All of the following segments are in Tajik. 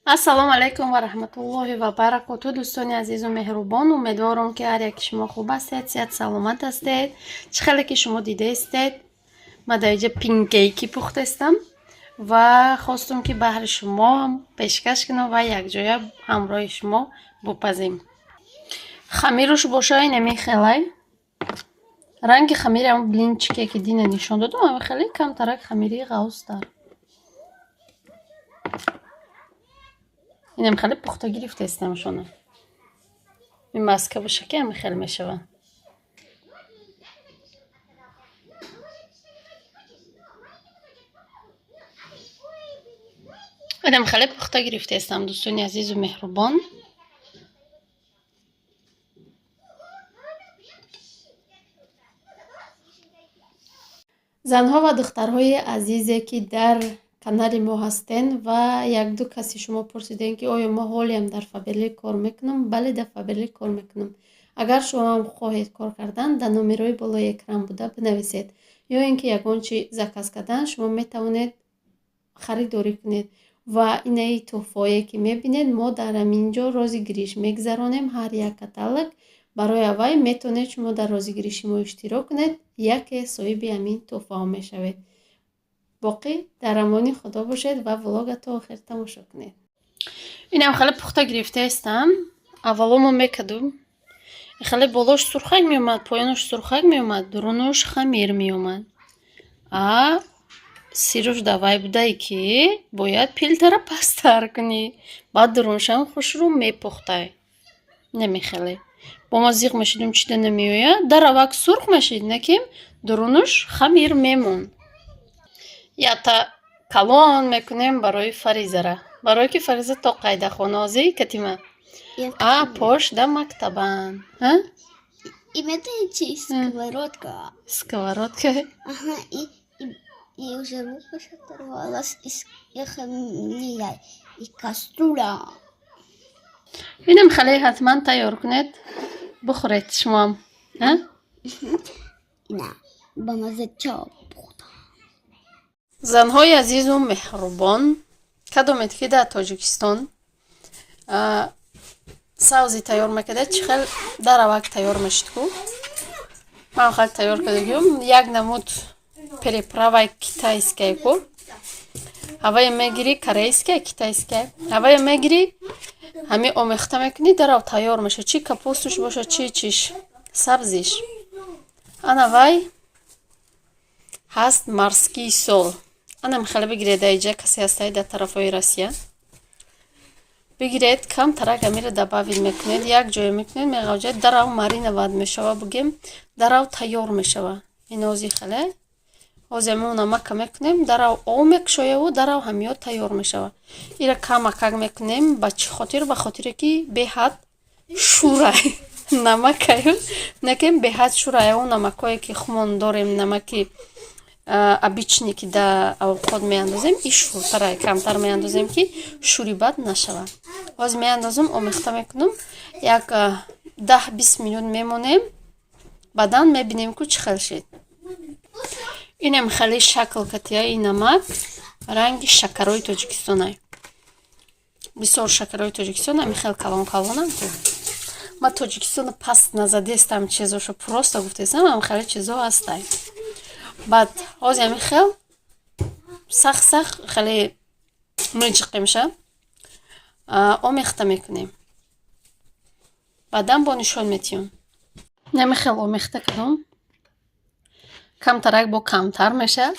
ассалому алайкум ва раҳматуллоҳи ва баракотуҳ. Дӯстони азизу меҳрубон, умедворам ки ҳар яки шумо хуб ҳастед, сеҳат саломат ҳастед. Чӣ хеле ки шумо дидаистед, ман дар инҷа пинкейки пухтаистам ва хостум ки баҳри шумо пешкаш кунам ва якҷоя ҳамроҳи шумо бупазем. Хамируш боша инами хелай ранги хамири ҳамн блинчике ки дина нишон додам, ҳами хеле камтарак хамири ғавзтар. инам хеле пухта гирифтаистам шуна. این ماسکه باشه که همه خیلی میشود. اینم خیلی پخته گرفته استم دوستانی عزیز و مهربان. زنها و دخترهای عزیزی که در کانال ما هستین و یک دو کسی شما پرسیدین که آیا ما حالی هم در فابریک کار میکنم؟ بله، در فابریک کار میکنم. اگر شما هم خواهید کار کردن در نمرهای بالای اکران بوده بنویسید یا اینکه یگان چی زکاس کردن شما میتونید خریداری کنید و اینای تحفه‌ای که میبینید ما در اینجا رازیگریش میگذرانیم. هر یک کاتالوگ برای اوای میتونید شما در رازیگریش ما اشتراک کنید، یک صاحب همین تحفه ها میشوید. باقی در امان خدا باشید و ولاگ تا آخر تماشا کنید. اینم خیلی پخته گرفته استم. اولامو میکردم خیلی بالاش سرخک میومد، پایانش سرخک میومد، درونش خمیر میومد. سیروش دوای بوده که باید پیلتر پستر کنی، بعد درونش هم خوش رو میپخته. نمیخیلی با ما زیغ میشیدیم چیده نمیوید، در اوک سرخ میشید نکیم درونش خمیر میمون. یا تا کلان میکنیم برای فریزه، برای که فریزه تا قیده خونازی کتیمه پاش در مکتبان. И метаете сковородка. Сковородка? Ага, и уже рука оторвалась, и кастрюля. اینم خیلی حتما تیار کنید بخورید شما هم. نه با مزه چاپ. زنهای عزیز و مهربان، کدومید که در تاجیکستان ساوزی تیار میکرده چه خیلی در وقت تیار میشد کو من خیلی تیار کردیم. یک نمود پریپراوای کیتایسکی کو هوای میگیری کریسکی کیتایسکی هوای میگیری همه آمیخته میکنی در تیار میشه، چی کپوستش باشه چی چیش سبزیش. انا وای هست مارسکی سول. انم خیلی بگیرید اینجا کسی هسته در طرفای روسیه بگیرید کم ترک امیر دباوید میکنید، یک جای میکنید میگوجید در او مارینه واد میشوه، بگیم در او تیار میشوه. این اوزی خیلی اوزیمون نمک میکنیم در او او میکشوه و در او همیاد تیار میشوه. ایره کم اکاگ میکنیم با چی خاطر؟ به خاطر که به حد شوره نمک نکیم به حد شوره و نمکایی که خمون داریم نمکی обычный که در اوقات میاندازیم این شورتره کمتر میاندازیم که شوری بد نشود. باز میاندازم آمیخته میکنم یک 10-20 minut میمونیم بعدن میبینیم که چه خیلی شد. اینم خیلی شکل کتیه این نمک رنگ شکرهای تاجیکستانه. بسیار شکرهای تاجیکستان همی خیلی کلان کلانم که ما تاجیکستان پست نزدیستم چیزاشو پروستا گفتیستم هم خیلی چیزا هسته. بعد آز همی خیلی سخت خیلی منجقی میشه آمیخته میکنیم بعدم با نشان میتیم. نمی خیلی آمیخته کردم کم ترک با کمتر میشه.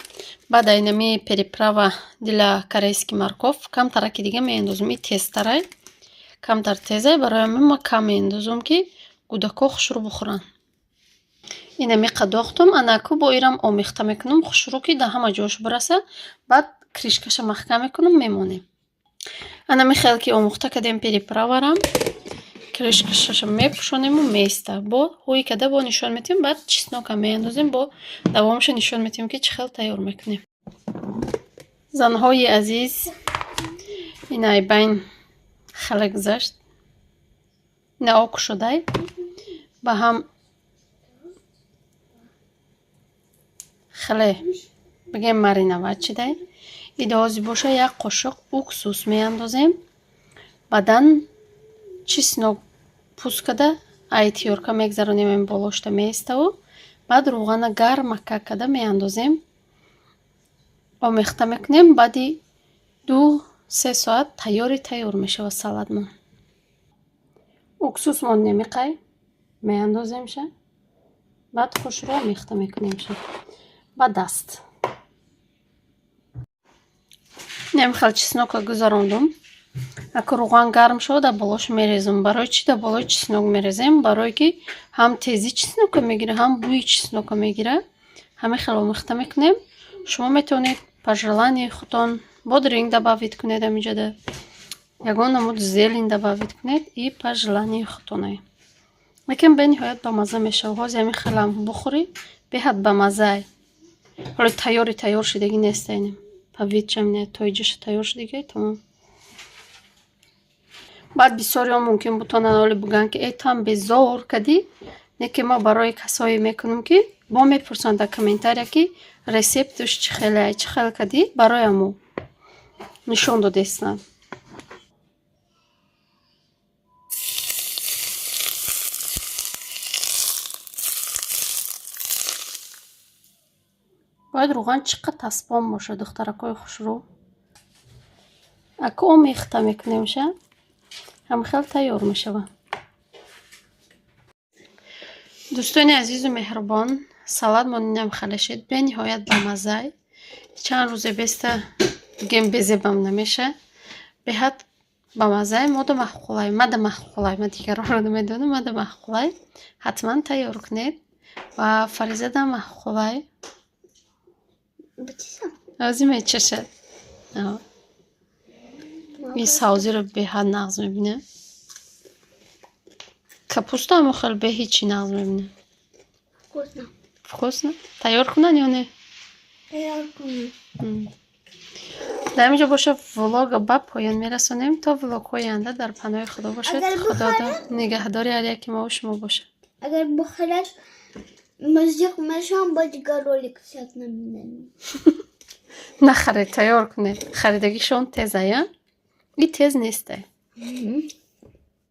بعد اینمی پریپراوا دیلا کریسکی مارکوف کم ترکی دیگه میاندازم. این تیستره کمتر تیزه برای من کم میاندازم که کودکا خوش رو بخورن. اینمی قداختم اناکو با ایرم آمیخته میکنم خوش رو که ده همه جاش برسه. بعد کریشکش محکم میکنم میمونیم. اینمی خیلی که آمیخته کردیم پریپراوارم کریشکشش میپوشونیم و میسته با هوی کده با نشان میتیم. بعد چسناک هم میاندازیم با دوامش نشان میتیم که چه خیلی تیار میکنیم. زنهای عزیز این ای بین خیلی گذشت نه آکو شده با هم خیلی بگیم مارینواد شده. ایده آزی باشه یک قاشق اکسوس میاندازیم баъдан чеснок пӯст када ай тиёрка мегзаронем ин болошта меиставу баъд рӯғана гарма када меандозем омехта мекунем баъди 2-3 соат тайёр мешавад салатмон. уксусмон немиқай меандоземша баъд хушро омехта мекунемша ба даст. немихел чеснока гузарондум. Ако рӯған гарм шуд дар болош мерезам. Барои чӣ дар болои чеснок мерезем? Барое ки ҳам тези чеснока мегира, ҳам бӯи чеснока мегира. Ҳамин хел омехта мекунем. Шумо метавонед по желании худтон бодринг добавит кунед аминҷода. Ягон намуд зелень добавит кунед и по желании худтон. Лекин бениҳоят ба мазза мешавад. Ҳозир ҳамин хелам бухӯри беҳад ба маззаи. Ҳоли тайёр шудагӣ нест айни. По вид чамне тоиҷаша тайёр шудагӣ тамом. баъд бисёриҳо мумкин бутонанд оли буганд ки там безор кадӣ. Неки мо барои касое мекунем ки бо мепурсанд дар комментария ки ресепташ чӣ хел кадӣ барои амо нишон додестанд. бояд рӯған чӣ қадр таспон бошад духтаракои хушрӯ. Ако омехта мекунемша ҳамин хел тайёр мешавад. дӯстони азизу меҳрубон, салатмон инам хеле шуд бениҳоят бамаззаи. Чанд рӯзе беста дигем безебам намеша. Беҳад бамаззаи мода маҳқулай, мада маҳқулай, ма дигаронро намедонам, мада маҳқулай. Ҳатман тайёр кунед ва Фаризада маҳқулай. Озӣ мечашад. ин савзиро беҳад нағз мебинем. Капуста ҳамо хел бе ҳичи нағз мебинем. Вкусно. Тайёр кунан ё не? дар инҷо бошад влога ба поён мерасонем. То влогҳои оянда дар паноҳи худо бошед. Худодо нигаҳдори ҳар яки мо ва шумо бошад. Агар бухелад маззиқ мешам ба дигар ролик сят наминем. Нахаред, тайёр кунед. Харидагишон тез ая? И тез нест.